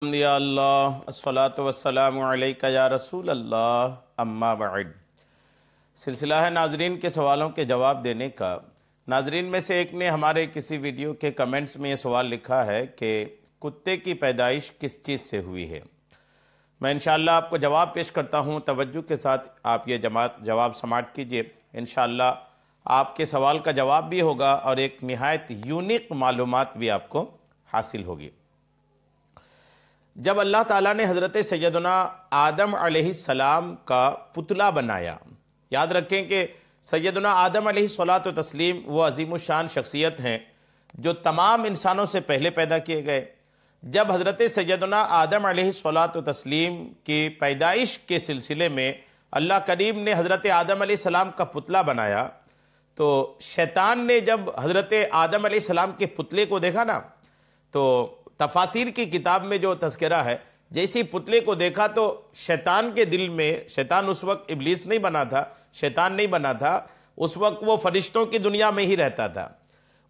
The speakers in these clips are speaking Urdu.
یا اللہ الصلاۃ والسلام علیکہ یا رسول اللہ اما بعد۔ سلسلہ ہے ناظرین کے سوالوں کے جواب دینے کا۔ ناظرین میں سے ایک نے ہمارے کسی ویڈیو کے کمنٹس میں یہ سوال لکھا ہے کہ کتے کی پیدائش کس چیز سے ہوئی ہے۔ میں انشاءاللہ آپ کو جواب پیش کرتا ہوں، توجہ کے ساتھ آپ یہ جواب سماعت کیجئے۔ انشاءاللہ آپ کے سوال کا جواب بھی ہوگا اور ایک نہایت یونیک معلومات بھی آپ کو حاصل ہوگی۔ جب اللہ تعالیٰ نے حضرت سیدنا آدم علیہ السلام کا پتلا بنایا، یاد رکھیں کہ سیدنا آدم علیہ السلام وہ عظیم الشان شخصیت ہیں جو تمام انسانوں سے پہلے پیدا کیے گئے۔ جب حضرت سیدنا آدم علیہ السلام کی پیدائش کے سلسلے میں اللہ کریم نے حضرت آدم علیہ السلام کا پتلا بنایا، تو شیطان نے جب حضرت آدم علیہ السلام کے پتلے کو دیکھا نا، تو تفاسیر کی کتاب میں جو تذکرہ ہے، جیسی پتلے کو دیکھا تو شیطان کے دل میں، شیطان اس وقت ابلیس نہیں بنا تھا، شیطان نہیں بنا تھا، اس وقت وہ فرشتوں کی دنیا میں ہی رہتا تھا۔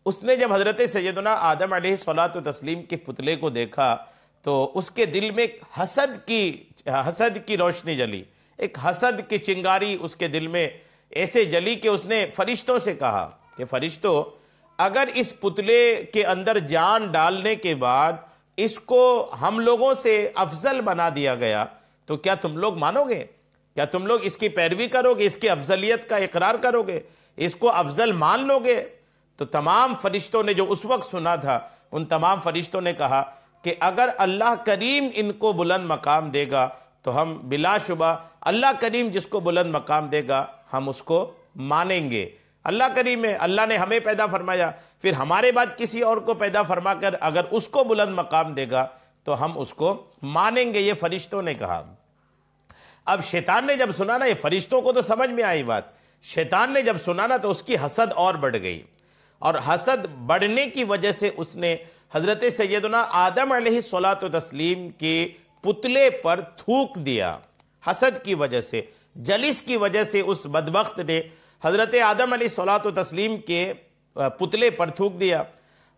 اس نے جب حضرت سیدنا آدم علیہ السلام کے پتلے کو دیکھا تو اس کے دل میں ایک حسد کی روشنی جلی، ایک حسد کی چنگاری اس کے دل میں ایسے جلی کہ اس نے فرشتوں سے کہا کہ فرشتوں، اگر اس پتلے کے اندر جان ڈالنے کے بعد اس کو ہم لوگوں سے افضل بنا دیا گیا تو کیا تم لوگ مانو گے؟ کیا تم لوگ اس کی پیروی کرو گے، اس کی افضلیت کا اقرار کرو گے، اس کو افضل مان لو گے؟ تو تمام فرشتوں نے جو اس وقت سنا تھا، ان تمام فرشتوں نے کہا کہ اگر اللہ کریم ان کو بلند مقام دے گا تو ہم بلا شبہ اللہ کریم جس کو بلند مقام دے گا ہم اس کو مانیں گے۔ اللہ کریم ہے، اللہ نے ہمیں پیدا فرمایا، پھر ہمارے بعد کسی اور کو پیدا فرما کر اگر اس کو بلند مقام دے گا تو ہم اس کو مانیں گے، یہ فرشتوں نے کہا۔ اب شیطان نے جب سنا نا، یہ فرشتوں کو تو سمجھ میں آئی بات، شیطان نے جب سنا نا تو اس کی حسد اور بڑھ گئی، اور حسد بڑھنے کی وجہ سے اس نے حضرت سیدنا آدم علیہ السلام کے پتلے پر تھوک دیا۔ حسد کی وجہ سے، جلس کی وجہ سے اس بدبخت نے حضرت آدم علیہ السلام کے پتلے پر تھوک دیا،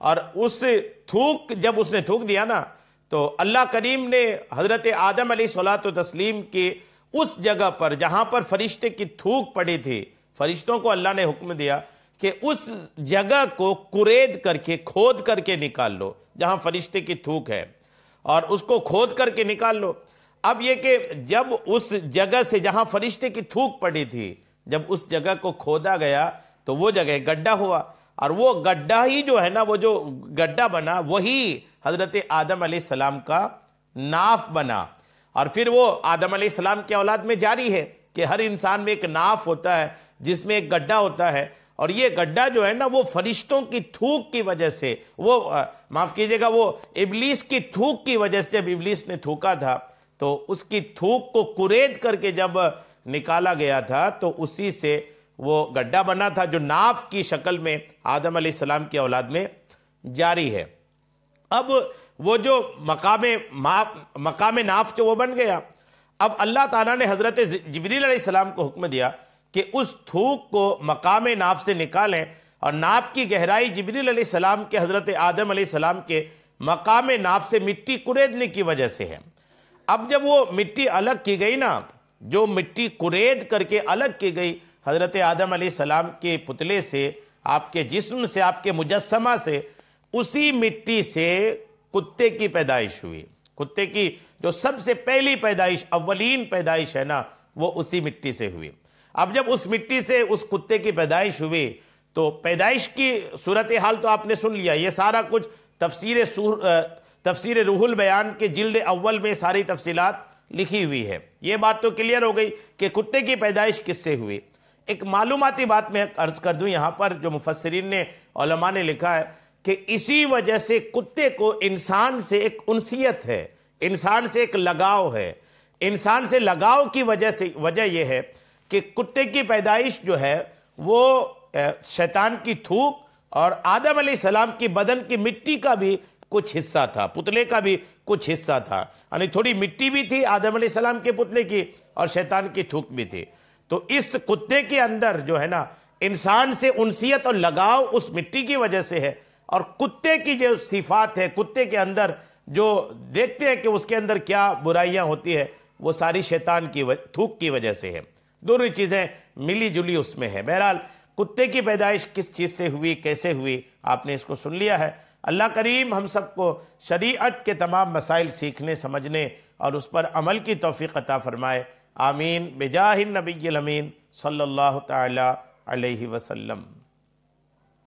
اور اس جب اس نے تھوک دیا نا تو اللہ کریم نے حضرت آدم علیہ السلام کے اس جگہ پر جہاں پر فرشتے کی تھوک پڑی تھی، فرشتوں کو اللہ نے حکم دیا کہ اس جگہ کو کورید کر کے، کھود کر کے نکال لو جہاں فرشتے کی تھوک ہے، اور اس کو کھود کر کے نکال لو۔ اب یہ کہ جب اس جگہ سے جہاں فرشتے کی تھوک پڑی تھی، جب اس جگہ کو کھودا گیا تو وہ جگہ گڈھا ہوا، اور وہ گڈھا ہی جو ہے نا، وہ جو گڈھا بنا وہی حضرت آدم علیہ السلام کا ناف بنا۔ اور پھر وہ آدم علیہ السلام کی اولاد میں جاری ہے کہ ہر انسان میں ایک ناف ہوتا ہے جس میں ایک گڈھا ہوتا ہے، اور یہ گڈھا جو ہے نا وہ فرشتوں کی تھوک کی وجہ سے، وہ معاف کیجئے گا، وہ ابلیس کی تھوک کی وجہ سے، جب ابلیس نے تھوکا تھا تو اس کی تھوک کو کورید کر کے جب نکالا گیا تھا تو اسی سے وہ گڈھا بنا تھا جو ناف کی شکل میں آدم علیہ السلام کی اولاد میں جاری ہے۔ اب وہ جو مقام ناف جو وہ بن گیا، اب اللہ تعالیٰ نے حضرت جبریل علیہ السلام کو حکم دیا کہ اس تھوک کو مقام ناف سے نکالیں، اور ناف کی گہرائی جبریل علیہ السلام کے حضرت آدم علیہ السلام کے مقام ناف سے مٹی کوریدنے کی وجہ سے ہے۔ اب جب وہ مٹی الگ کی گئی نا، جو مٹی کورید کر کے الگ کی گئی حضرت آدم علیہ السلام کے پتلے سے، آپ کے جسم سے، آپ کے مجسمہ سے، اسی مٹی سے کتے کی پیدائش ہوئی۔ کتے کی جو سب سے پہلی پیدائش، اولین پیدائش ہے نا، وہ اسی مٹی سے ہوئی۔ اب جب اس مٹی سے اس کتے کی پیدائش ہوئی تو پیدائش کی صورتحال تو آپ نے سن لیا، یہ سارا کچھ تفسیر روح البیان کے جلد اول میں ساری تفصیلات لکھی ہوئی ہے۔ یہ بات تو کلیئر ہو گئی کہ کتے کی پیدائش کس سے ہوئی۔ ایک معلوماتی بات میں عرض کر دوں یہاں پر، جو مفسرین نے، علماء نے لکھا ہے کہ اسی وجہ سے کتے کو انسان سے ایک انسیت ہے، انسان سے ایک لگاؤ ہے۔ انسان سے لگاؤ کی وجہ یہ ہے کہ کتے کی پیدائش جو ہے وہ شیطان کی تھوک اور آدم علیہ السلام کی بدن کی مٹی کا بھی کچھ حصہ تھا، پتلے کا بھی کچھ حصہ تھا، یعنی تھوڑی مٹی بھی تھی آدم علیہ السلام کے پتلے کی، اور شیطان کی تھوک بھی تھی۔ تو اس کتے کے اندر جو ہے نا انسان سے انسیت اور لگاؤ اس مٹی کی وجہ سے ہے، اور کتے کی جو صفات ہے، کتے کے اندر جو دیکھتے ہیں کہ اس کے اندر کیا برائیاں ہوتی ہے، وہ ساری شیطان کی تھوک کی وجہ سے ہے۔ دونوں چیزیں ملی جلی اس میں ہے۔ بہرحال کتے کی پیدائش کس چیز سے ہوئی، کیسے ہوئی، آپ نے اس کو سن لیا ہے۔ اللہ کریم ہم سب کو شریعت کے تمام مسائل سیکھنے، سمجھنے اور اس پر عمل کی توفیق عطا فرمائے۔ آمین بجاہ النبی الامین صلی اللہ تعالی علیہ وسلم۔